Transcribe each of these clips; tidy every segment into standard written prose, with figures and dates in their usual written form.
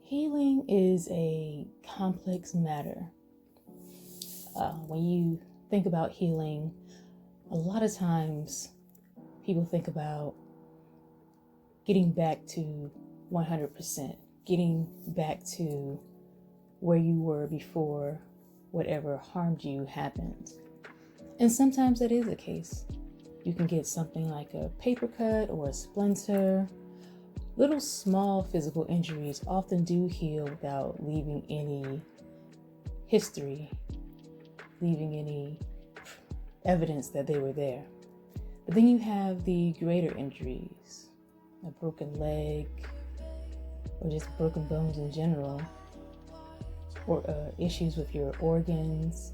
Healing is a complex matter. When you think about healing, a lot of times people think about getting back to 100%, getting back to where you were before whatever harmed you happened. And sometimes that is the case. You can get something like a paper cut or a splinter. Little small physical injuries often do heal without leaving any history, leaving any evidence that they were there. But then you have the greater injuries, a broken leg, or just broken bones in general, or issues with your organs,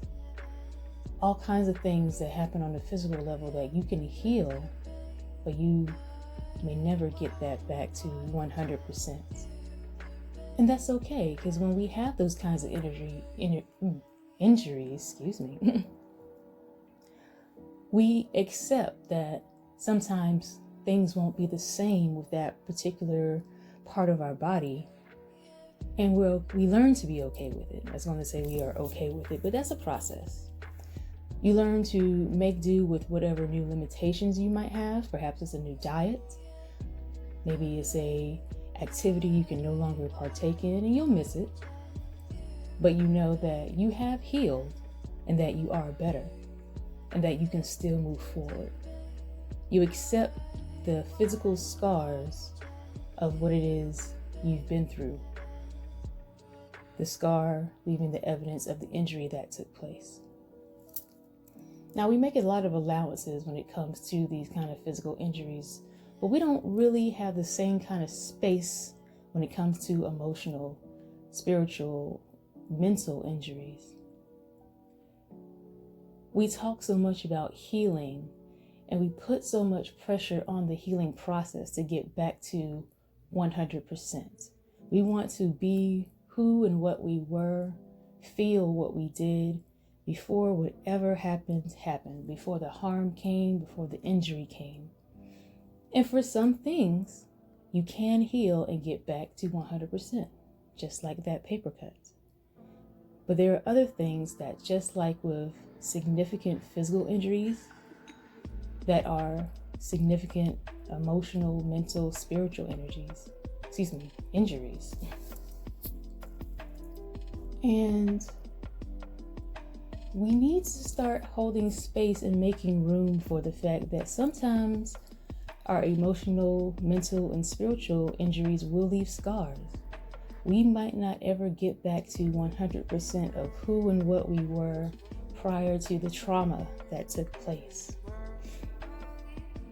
all kinds of things that happen on the physical level that you can heal, but you may never get that back to 100%. And that's okay, because when we have those kinds of injuries, we accept that sometimes things won't be the same with that particular part of our body. And we learn to be okay with it. I was going to say we are okay with it, but that's a process. You learn to make do with whatever new limitations you might have. Perhaps it's a new diet. Maybe it's a activity you can no longer partake in and you'll miss it. But you know that you have healed and that you are better and that you can still move forward. You accept the physical scars of what it is you've been through. The scar leaving the evidence of the injury that took place. Now, we make a lot of allowances when it comes to these kind of physical injuries, but we don't really have the same kind of space when it comes to emotional, spiritual, mental injuries. We talk so much about healing, and we put so much pressure on the healing process to get back to 100%. We want to be who and what we were, feel what we did before whatever happened, before the harm came, before the injury came. And for some things, you can heal and get back to 100%, just like that paper cut. But there are other things that, just like with significant physical injuries, that are significant emotional, mental, spiritual injuries. And we need to start holding space and making room for the fact that sometimes our emotional, mental, and spiritual injuries will leave scars. We might not ever get back to 100% of who and what we were prior to the trauma that took place.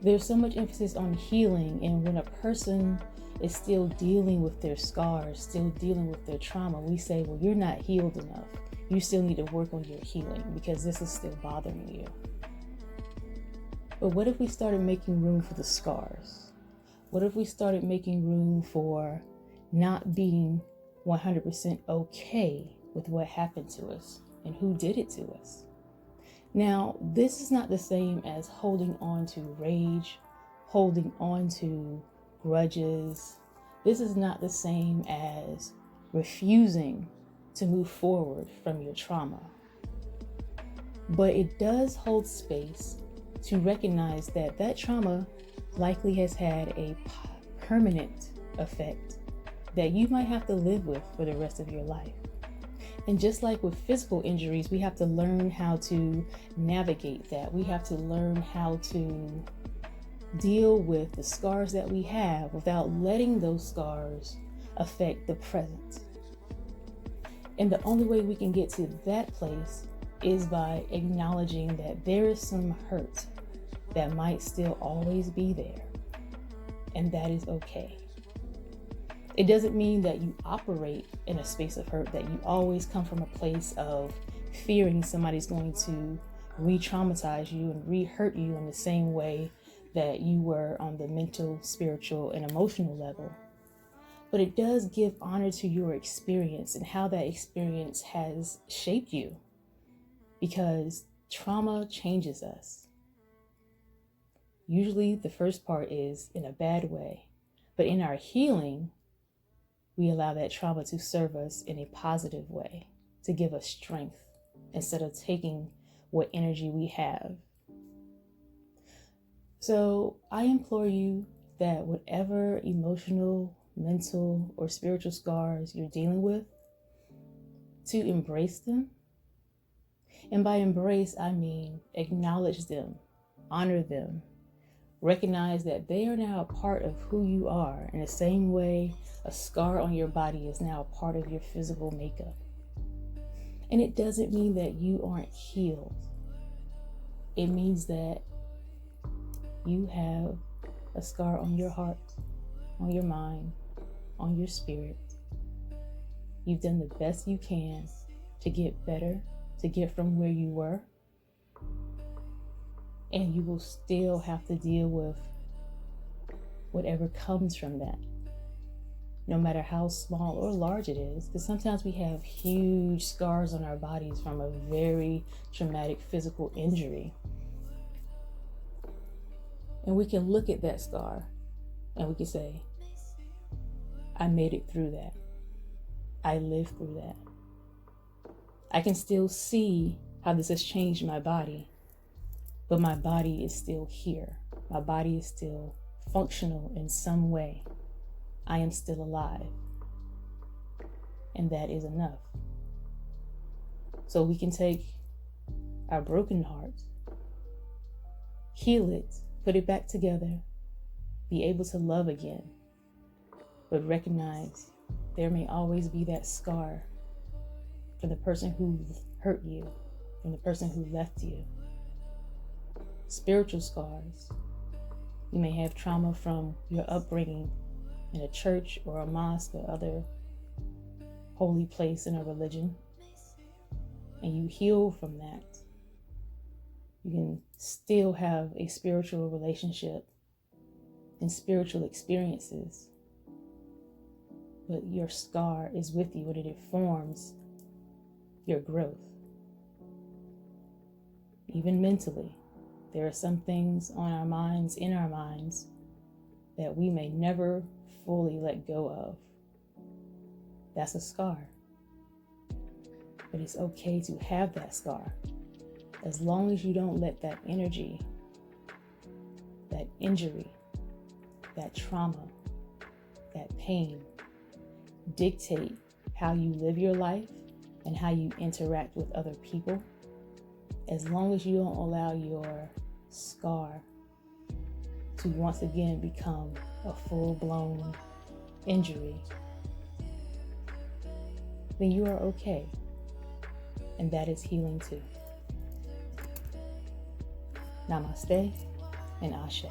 There's so much emphasis on healing, and when a person is still dealing with their scars, still dealing with their trauma, we say, well, you're not healed enough. You still need to work on your healing because this is still bothering you. But what if we started making room for the scars? What if we started making room for not being 100% okay with what happened to us and who did it to us? Now, this is not the same as holding on to rage, holding on to grudges. This is not the same as refusing to move forward from your trauma. But it does hold space to recognize that that trauma likely has had a permanent effect that you might have to live with for the rest of your life. And just like with physical injuries, we have to learn how to navigate that. We have to learn how to deal with the scars that we have without letting those scars affect the present. And the only way we can get to that place is by acknowledging that there is some hurt that might still always be there. And that is okay. It doesn't mean that you operate in a space of hurt, that you always come from a place of fearing somebody's going to re-traumatize you and re-hurt you in the same way that you were on the mental, spiritual, and emotional level. But it does give honor to your experience and how that experience has shaped you, because trauma changes us. Usually the first part is in a bad way, but in our healing, we allow that trauma to serve us in a positive way, to give us strength instead of taking what energy we have. So I implore you that whatever emotional, mental, or spiritual scars you're dealing with, to embrace them. And by embrace, I mean acknowledge them, honor them, recognize that they are now a part of who you are in the same way a scar on your body is now a part of your physical makeup. And it doesn't mean that you aren't healed. It means that you have a scar on your heart, on your mind, on your spirit. You've done the best you can to get better, to get from where you were. And you will still have to deal with whatever comes from that, no matter how small or large it is, because sometimes we have huge scars on our bodies from a very traumatic physical injury. And we can look at that scar and we can say, I made it through that. I lived through that. I can still see how this has changed my body, but my body is still here. My body is still functional in some way. I am still alive. And that is enough. So we can take our broken heart, heal it, put it back together, be able to love again, but recognize there may always be that scar from the person who hurt you, from the person who left you. Spiritual scars. You may have trauma from your upbringing in a church or a mosque or other holy place in a religion, and you heal from that. You can still have a spiritual relationship and spiritual experiences, but your scar is with you and it informs your growth. Even mentally, there are some things on our minds, in our minds, that we may never fully let go of. That's a scar. But it's okay to have that scar, as long as you don't let that energy, that injury, that trauma, that pain dictate how you live your life and how you interact with other people. As long as you don't allow your scar to once again become a full-blown injury, then you are okay. And that is healing too. Namaste and Ashe.